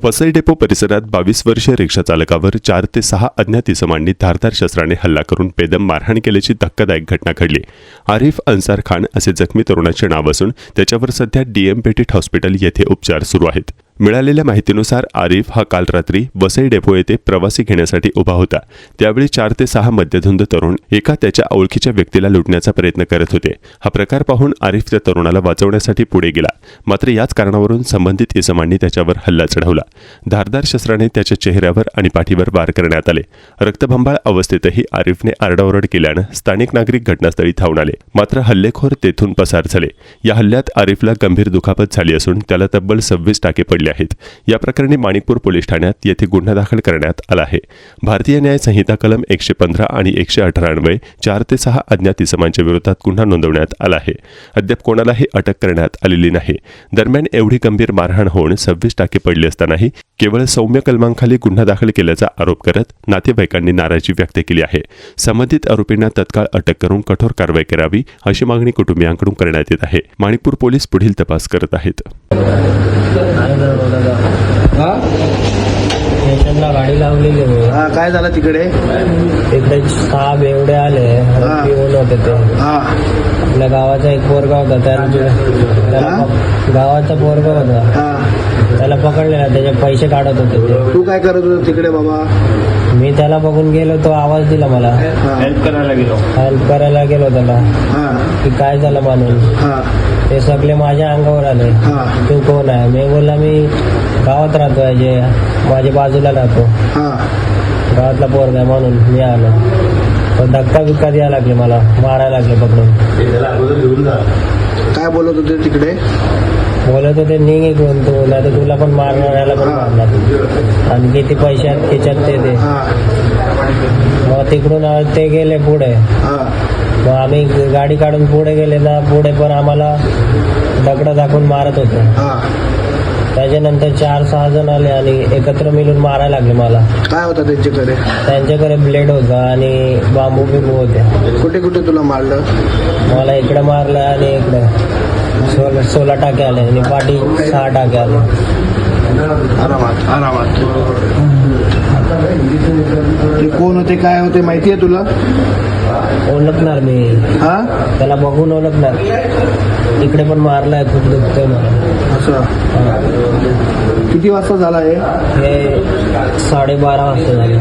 Vasai depot परिसरात 22 वर्षीय रिक्षा चालकावर 4 ते 6 अज्ञात इसमांनी धारदार शस्त्राने हल्ला करून बेदम मारहाण केल्याची धक्कादायक घटना घडली। आरिफ अन्सार खान असे जखमी तरुणाचे नाव असून त्याच्यावर सध्या डीएम पेटीट हॉस्पिटल येथे उपचार सुरू आहेत। मिळालेल्या माहितीनुसार आरिफ हा काल रात्री वसई डेपो येथे प्रवासी घेण्यासाठी उभा होता। त्यावेळी 4 ते 6 मध्यधुंद तरुण एका त्याच्या ओळखीच्या व्यक्तीला लुटण्याचा प्रयत्न करत होते। हा प्रकार पाहून आरिफ त्या तरुणाला वाचवण्यासाठी पुढे गेला, मात्र याच कारणावरून संबंधित इसमांनी त्याच्यावर हल्ला चढवला। धारदार शस्त्राने त्याच्या चेहऱ्यावर आणि पाठीवर वार करण्यात आले। रक्तबंबाळ अवस्थेतही आरिफने आरडाओरड केल्यानं स्थानिक नागरिक घटनास्थळी धावून आले, मात्र हल्लेखोर तेथून पसार झाले। या हल्ल्यात आरिफला गंभीर दुखापत झाली असून त्याला तब्बल 26 टाके पडले आहेत। या प्रकरणी माणिकपूर पोलीस ठाण्यात येथे गुन्हा दाखल करण्यात आला आहे। भारतीय न्याय संहिता कलम 115 आणि 118 अन्वये 4 ते 6 अज्ञात इसमांच्या विरोधात गुन्हा नोंदवण्यात आला आहे। अद्याप कोणालाही अटक करण्यात आलेली नाही। दरम्यान एवढी गंभीर मारहाण होऊन 26 टाके पडले असतानाही केवळ सौम्य कलमांखाली गुन्हा दाखल केल्याचा आरोप करत नातेवाईकांनी नाराजी व्यक्त केली आहे। संबंधित आरोपींना तत्काळ अटक करून कठोर कारवाई करावी अशी मागणी कुटुंबियांकडून करण्यात येत आहे। माणिकपूर पोलीस पुढील तपास करत आहेत। स्टेशनला गाडी लावलेली आहे। काय झालं तिकडे? तिकडे 6 बेवडे आले, पिऊन होते ते। आपल्या गावाचा एक पोरगा होता, त्याला गावाचा पोरगा होता, त्याला पकडलेला, त्याचे पैसे काढत होते ते। तू काय करत होता तिकडे बाबा? मी त्याला बघून गेलो, तो आवाज दिला मला, हेल्प करायला गेलो त्याला की काय झालं म्हणून। ते सगळे माझ्या अंगावर आले, तू कोण आहे? मी बोलला मी गावात राहतो, जे माझ्या बाजूला राहतो, गावातला पोरगा म्हणून मी आलो। तर धक्का बिक्का द्यायला लागले, मला मारायला लागले पकडून। काय बोलत होते तिकडे? बोलत होते निघ इकडून तू, नाही तर तुला पण मारणार, याला पण मारणार, आणि किती पैसे आहेत खिचत ते। मग तिकडून ते गेले पुढे, मग आम्ही गाडी काढून पुढे गेले ना, पुढे पण आम्हाला दगड दाखवून मारत होते। त्याच्यानंतर 4-6 जण आले आणि एकत्र मिळून मारायला लागले मला। काय होतं त्यांच्याकडे? त्यांच्याकडे ब्लेड होता आणि बांबू बिंबू होते। कुठे कुठे तुला मारलं? मला इकडे मारलं आणि इकडे 16 टाके आले आणि पाठी 6 टाके आले। आरामात ते कोण होते, काय होते माहिती आहे तुला? ओळखणार मी, त्याला बघून ओळखणार। इकडे पण मारलाय, खूप दुखतंय मला। असं किती वाजता झाला हे? 12:30 वाजता झाले।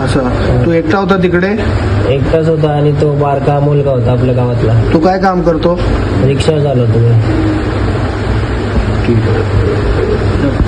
असं तू एकटा होता तिकडे? एकटाच होता आणि तो बारका मुलगा होता आपल्या गावातला। तू काय काम करतो? रिक्षा चालवतो मी। ठीक आहे।